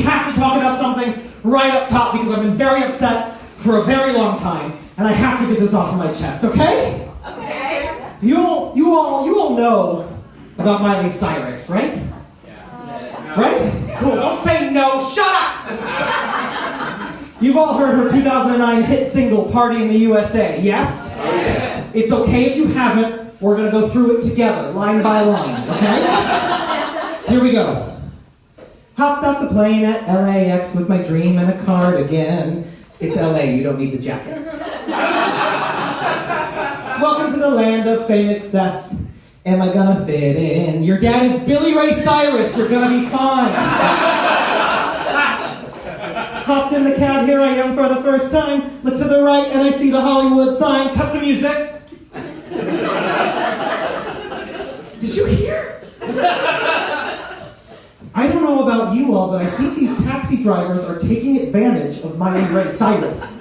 we have to talk about something right up top because I've been very upset for a very long time, and I have to get this off of my chest, okay? Okay. You all know about Miley Cyrus, right? Yeah. Right? Cool, don't say no, shut up! You've all heard her 2009 hit single, Party in the USA, yes? Yes. It's okay if you haven't, we're gonna go through it together, line by line, okay? Here we go. Hopped off the plane at LAX with my dream and a cardigan. It's LA, you don't need the jacket. Welcome to the land of fame excess. Am I gonna fit in? Your dad is Billy Ray Cyrus, you're gonna be fine. Hopped in the cab, here I am for the first time. Look to the right and I see the Hollywood sign. Cut the music. Did you hear? I don't know about you all, but I think these taxi drivers are taking advantage of Miley Ray Cyrus.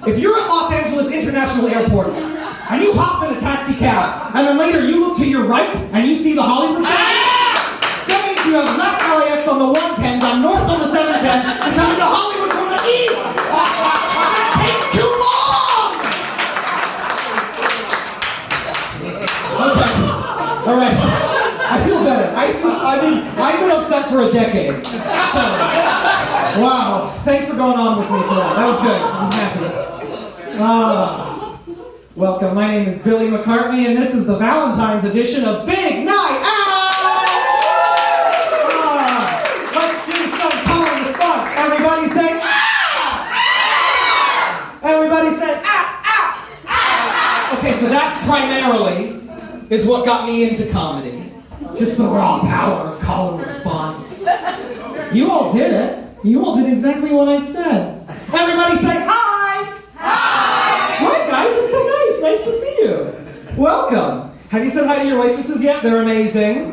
If you're at Los Angeles International Airport and you hop in a taxi cab and then later you look to your right and you see the Hollywood sign, that means you have left LAX on the 110, gone north on the 710, and come into Hollywood from the east. That takes too long! Okay, all right. I feel better. I've been upset for a decade. So, wow. Thanks for going on with me for that. That was good. I'm happy. Welcome. My name is Billy McCartney, and this is the Valentine's edition of Big Night Out! Let's do some call and response. Everybody say, ah! Everybody say, ah, ah, ah! Okay, so that primarily is what got me into comedy. Just the raw power of call and response. You all did it. You all did exactly what I said. Everybody say hi! Hi! Hi guys, it's so nice. Nice to see you. Welcome. Have you said hi to your waitresses yet? They're amazing.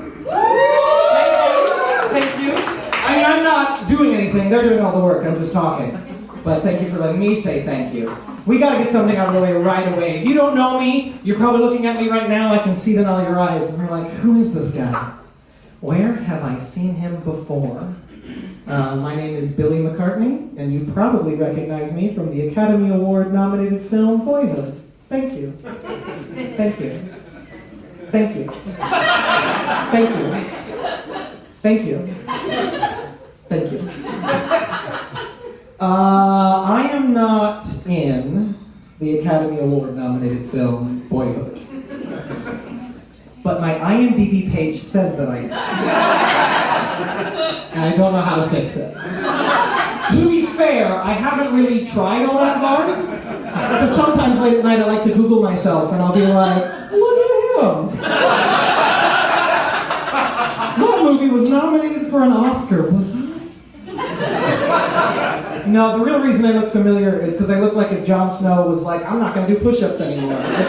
Thank you. I mean, I'm not doing anything. They're doing all the work. I'm just talking. But thank you for letting me say thank you. We gotta get something out of the way right away. If you don't know me, you're probably looking at me right now. I can see it in all your eyes. And you're like, who is this guy? Where have I seen him before? My name is Billy McCartney, and you probably recognize me from the Academy Award-nominated film Boyhood. Thank you. Thank you. Thank you. Thank you. Thank you. Thank you. I am not in the Academy Award-nominated film Boyhood. But my IMDb page says that I am. And I don't know how to fix it. To be fair, I haven't really tried all that hard. Because sometimes late at night I like to Google myself and I'll be like, look at him. That movie was nominated for an Oscar, was I? No, the real reason I look familiar is because I look like if Jon Snow was like, I'm not going to do push-ups anymore. Like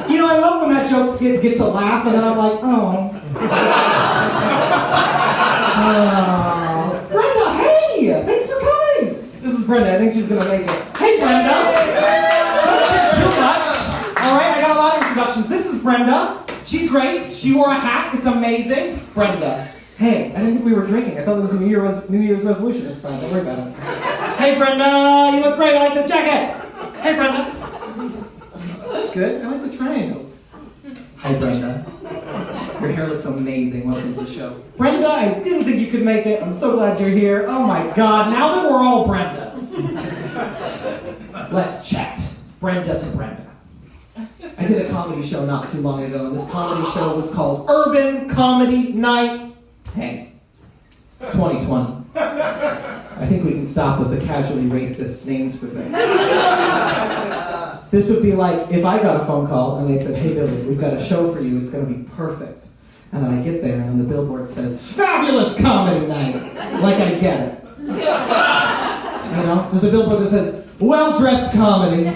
you know, I love when that joke gets a laugh and then I'm like, oh. Brenda, hey! Thanks for coming! This is Brenda, I think she's going to make it. Hey, Brenda! Don't say too much. Alright, I got a lot of introductions. This is Brenda. She's great. She wore a hat. It's amazing. Brenda. Hey, I didn't think we were drinking. I thought it was a New Year's resolution. It's fine. Don't worry about it. Hey, Brenda, you look great. I like the jacket. Hey, Brenda. That's good. I like the triangles. Hi, Brenda. Your hair looks amazing. Welcome to the show. Brenda, I didn't think you could make it. I'm so glad you're here. Oh my God, now that we're all Brendas. Let's chat. Brenda to Brenda. I did a comedy show not too long ago, and this comedy show was called Urban Comedy Night. Hey, it's 2020. I think we can stop with the casually racist names for things. This would be like if I got a phone call and they said, hey Billy, we've got a show for you, it's going to be perfect. And then I get there and the billboard says, fabulous comedy night. Like I get it. You know, there's a billboard that says, well-dressed comedy.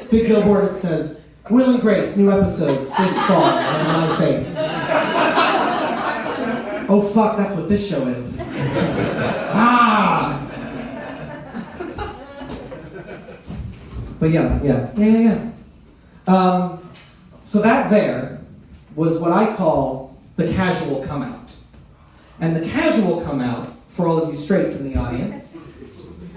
Big billboard that says, Will and Grace, new episodes this fall, and my face. Oh fuck, that's what this show is. Ah! But yeah. So that there was what I call the the casual come out. And the casual come out, for all of you straights in the audience,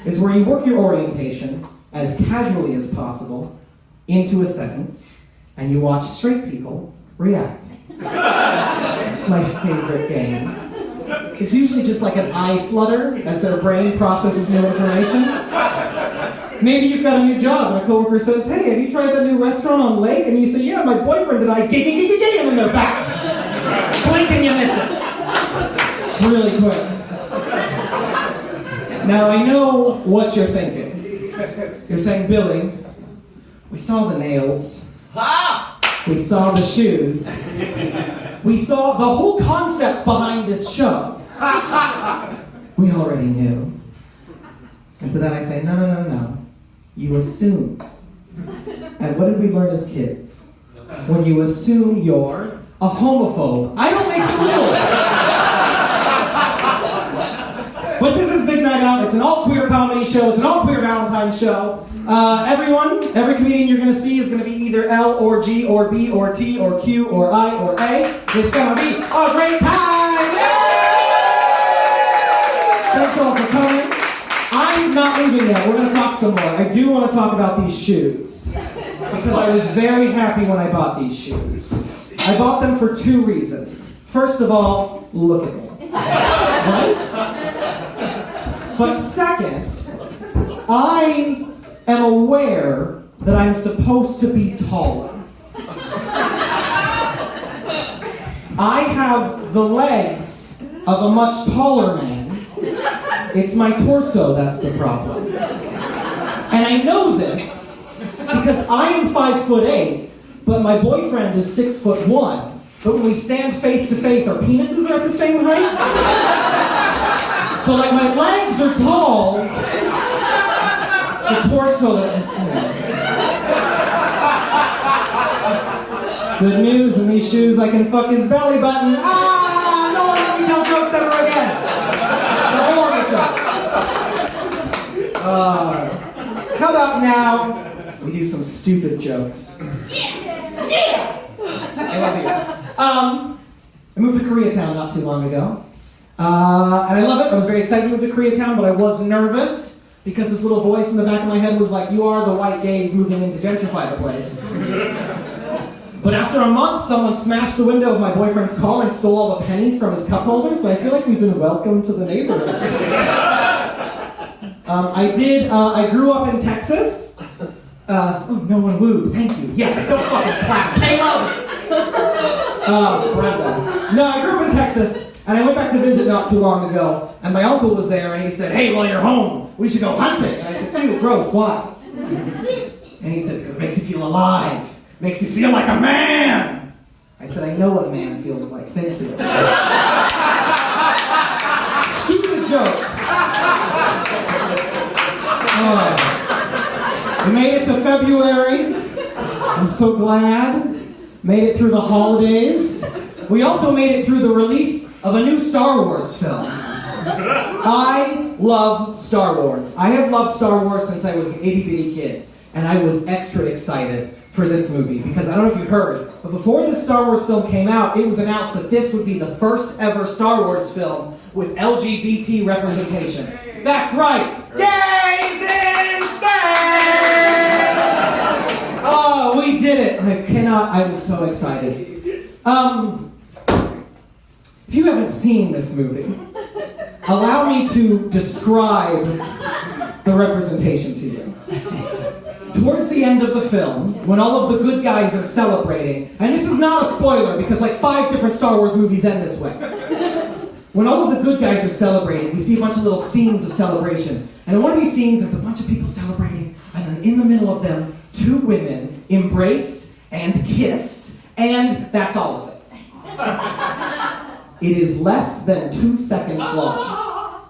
is where you work your orientation as casually as possible into a sentence, and you watch straight people react. It's my favorite game. It's usually just like an eye flutter as their brain processes new information. Maybe you've got a new job and a coworker says, hey, have you tried that new restaurant on Lake? And you say, yeah, my boyfriend and I, gay, and then they're back. Blink and you miss it. It's really quick. Now, I know what you're thinking. You're saying, Billy, we saw the nails. We saw the shoes. We saw the whole concept behind this show. We already knew. And to that I say, no. You assumed. And what did we learn as kids? When you assume you're a homophobe. I don't make rules. But this is Big Night Out. It's an all-queer comedy show. It's an all-queer Valentine show. Every comedian you're going to see is going to be either L or G or B or T or Q or I or A. It's going to be a great time! Thanks all for coming. I'm not leaving yet. We're going to talk some more. I do want to talk about these shoes. Because I was very happy when I bought these shoes. I bought them for two reasons. First of all, look at me. Right? But second, I am aware that I'm supposed to be taller. I have the legs of a much taller man. It's my torso that's the problem. And I know this because I am 5'8", but my boyfriend is 6'1". But when we stand face to face, our penises are at the same height. So like my legs are tall, it's the torso that's good news, in these shoes I can fuck his belly button. No one let me tell jokes ever again. It's a horrible joke. How about now we do some stupid jokes? Yeah! I love you. I moved to Koreatown not too long ago. And I love it. I was very excited to move to Koreatown, but I was nervous because this little voice in the back of my head was like, you are the white gays moving in to gentrify the place. But after a month, someone smashed the window of my boyfriend's car and stole all the pennies from his cup holder, so I feel like we've been welcomed to the neighborhood. I grew up in Texas. No one wooed. Thank you. Yes, don't fucking clap. Caleb! Brenda. No, I grew up in Texas, and I went back to visit not too long ago, and my uncle was there, and he said, hey, while you're home, we should go hunting. And I said, ew, gross, why? And he said, because it makes you feel alive. Makes you feel like a man. I said, I know what a man feels like. Thank you. Stupid jokes. We made it to February. I'm so glad. Made it through the holidays. We also made it through the release of a new Star Wars film. I love Star Wars. I have loved Star Wars since I was an itty-bitty kid. And I was extra excited for this movie. Because I don't know if you heard, but before this Star Wars film came out, it was announced that this would be the first ever Star Wars film with LGBT representation. That's right! Gays in space! Oh, we did it! I was so excited. If you haven't seen this movie, allow me to describe the representation to you. Towards the end of the film, when all of the good guys are celebrating, and this is not a spoiler because like 5 different Star Wars movies end this way. When all of the good guys are celebrating, we see a bunch of little scenes of celebration. And in one of these scenes, there's a bunch of people celebrating, and then in the middle of them, 2 women embrace and kiss, and that's all of it. It is less than 2 seconds long.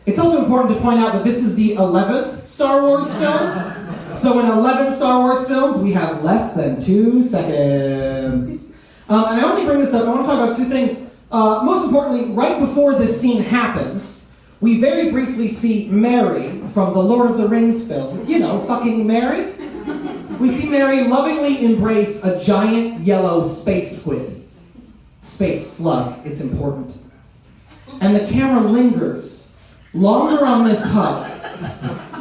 It's also important to point out that this is the 11th Star Wars film. So in 11 Star Wars films, we have less than 2 seconds. And I only bring this up, I want to talk about 2 things. Most importantly, right before this scene happens, we very briefly see Mary from the Lord of the Rings films. You know, fucking Mary. we see Mary lovingly embrace a giant yellow space squid. Space slug, it's important. And the camera lingers longer on this hug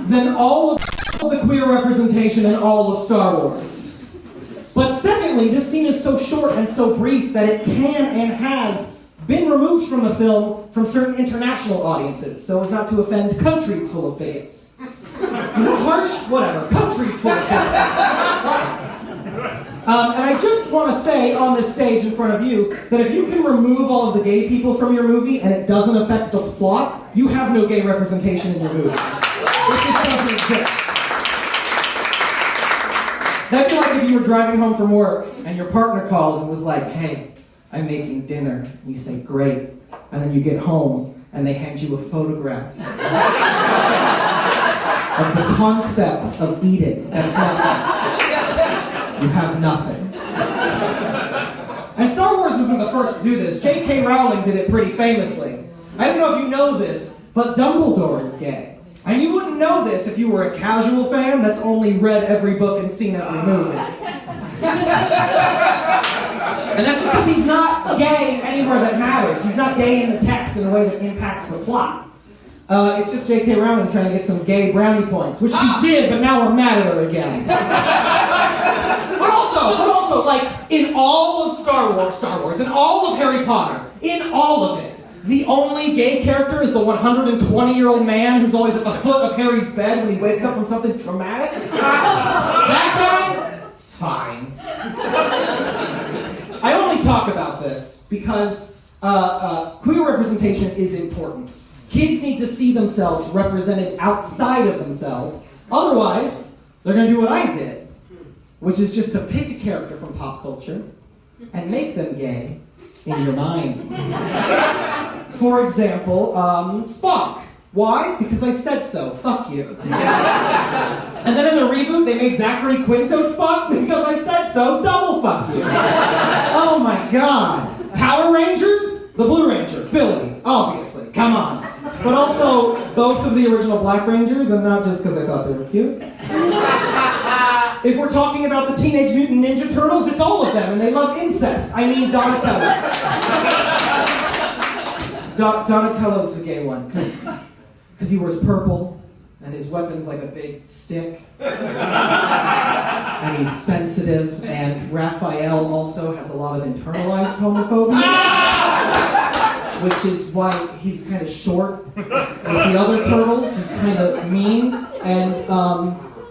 than all of the queer representation in all of Star Wars. But secondly, this scene is so short and so brief that it can and has been removed from the film from certain international audiences, so as not to offend countries full of bigots. Is that harsh? Whatever. Countries full of bigots. And I just want to say on this stage in front of you that if you can remove all of the gay people from your movie and it doesn't affect the plot, you have no gay representation in your movie. It just doesn't exist. That'd be like if you were driving home from work and your partner called and was like, hey, I'm making dinner. And you say, great. And then you get home and they hand you a photograph of the concept of eating. That's nothing. You have nothing. And Star Wars isn't the first to do this. J.K. Rowling did it pretty famously. I don't know if you know this, but Dumbledore is gay. And you wouldn't know this if you were a casual fan that's only read every book and seen every movie. And that's because he's not gay anywhere that matters. He's not gay in the text in a way that impacts the plot. It's just J.K. Rowling trying to get some gay brownie points, which she did, but now we're mad at her again. But also, like, in all of Star Wars, in all of Harry Potter, in all of it, the only gay character is the 120-year-old man who's always at the foot of Harry's bed when he wakes up from something traumatic. That guy? Fine. I only talk about this because queer representation is important. Kids need to see themselves represented outside of themselves. Otherwise, they're going to do what I did, which is just to pick a character from pop culture and make them gay in your mind. For example, Spock. Why? Because I said so. Fuck you. And then in the reboot, they made Zachary Quinto Spock because I said so. Double fuck you. Oh my god. Power Rangers? The Blue Ranger, Billy, obviously. Come on. But also, both of the original Black Rangers, and not just because I thought they were cute. If we're talking about the Teenage Mutant Ninja Turtles, it's all of them, and they love incest. I mean Donatello. Donatello's the gay one, because he wears purple, and his weapon's like a big stick. And he's sensitive, and Raphael also has a lot of internalized homophobia. Which is why he's kind of short with the other turtles. He's kind of mean. And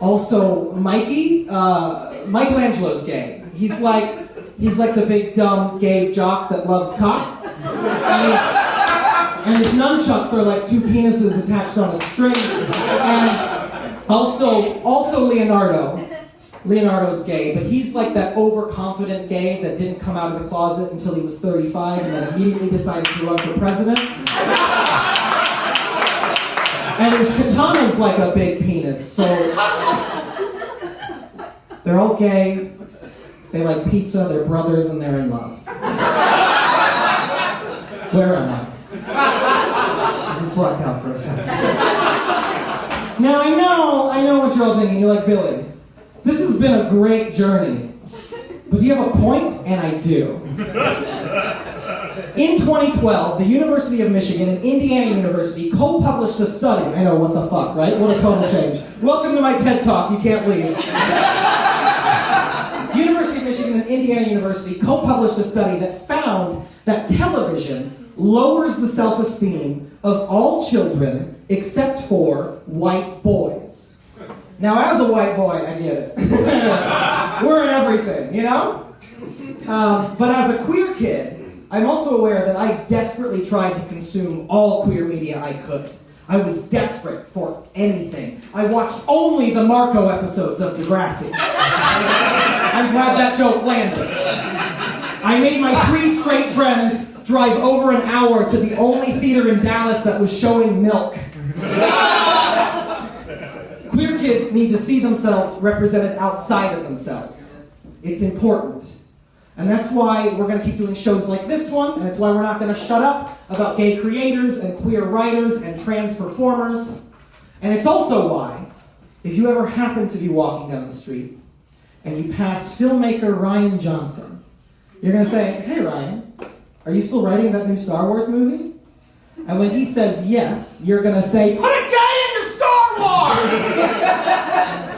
also, Michelangelo's gay. He's like the big dumb gay jock that loves cock. And his nunchucks are like two penises attached on a string. And also Leonardo. Leonardo's gay, but he's like that overconfident gay that didn't come out of the closet until he was 35 and then immediately decided to run for president. And his katana's like a big penis, so they're all gay, they like pizza, they're brothers, and they're in love. Where am I? I just blacked out for a second. Now I know what you're all thinking. You're like, Billy, this has been a great journey, but do you have a point? And I do. In 2012, the University of Michigan and Indiana University co-published a study. I know, what the fuck, right? What a total change. Welcome to my TED Talk, you can't leave. University of Michigan and Indiana University co-published a study that found that television lowers the self-esteem of all children except for white boys. Now, as a white boy, I get it. We're in everything, you know? But as a queer kid, I'm also aware that I desperately tried to consume all queer media I could. I was desperate for anything. I watched only the Marco episodes of Degrassi. I'm glad that joke landed. I made my 3 straight friends drive over an hour to the only theater in Dallas that was showing Milk. Queer kids need to see themselves represented outside of themselves. It's important. And that's why we're going to keep doing shows like this one, and it's why we're not going to shut up about gay creators and queer writers and trans performers. And it's also why, if you ever happen to be walking down the street and you pass filmmaker Ryan Johnson. You're going to say, hey Ryan, are you still writing that new Star Wars movie? And when he says yes, you're going to say, put a gay in your Star Wars!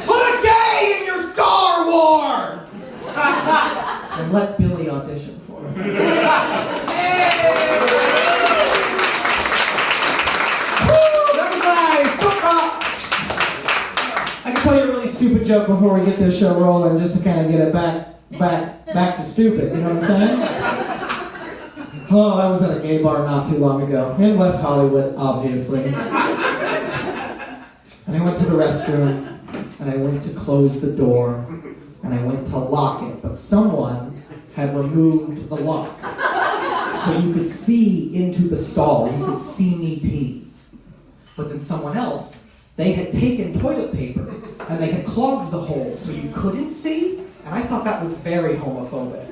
Put a gay in your Star Wars! And let Billy audition for it. That was nice! Soapbox! I can tell you a really stupid joke before we get this show rolling, just to kind of get it back to stupid, you know what I'm saying? Oh, I was at a gay bar not too long ago, in West Hollywood, obviously. And I went to the restroom, and I went to close the door, and I went to lock it, but someone had removed the lock. So you could see into the stall, you could see me pee. But then someone else, they had taken toilet paper, and they had clogged the hole, so you couldn't see, and I thought that was very homophobic.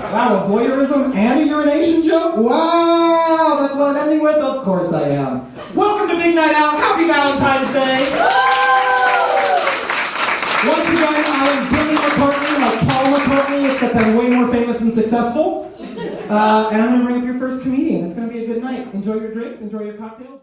Wow, a voyeurism and a urination joke? Wow, that's what I'm ending with? Of course I am. Welcome to Big Night Out. Happy Valentine's Day. Once again, I am Billy McCartney, like Paul McCartney, except I'm way more famous and successful. And I'm going to bring up your first comedian. It's going to be a good night. Enjoy your drinks, enjoy your cocktails.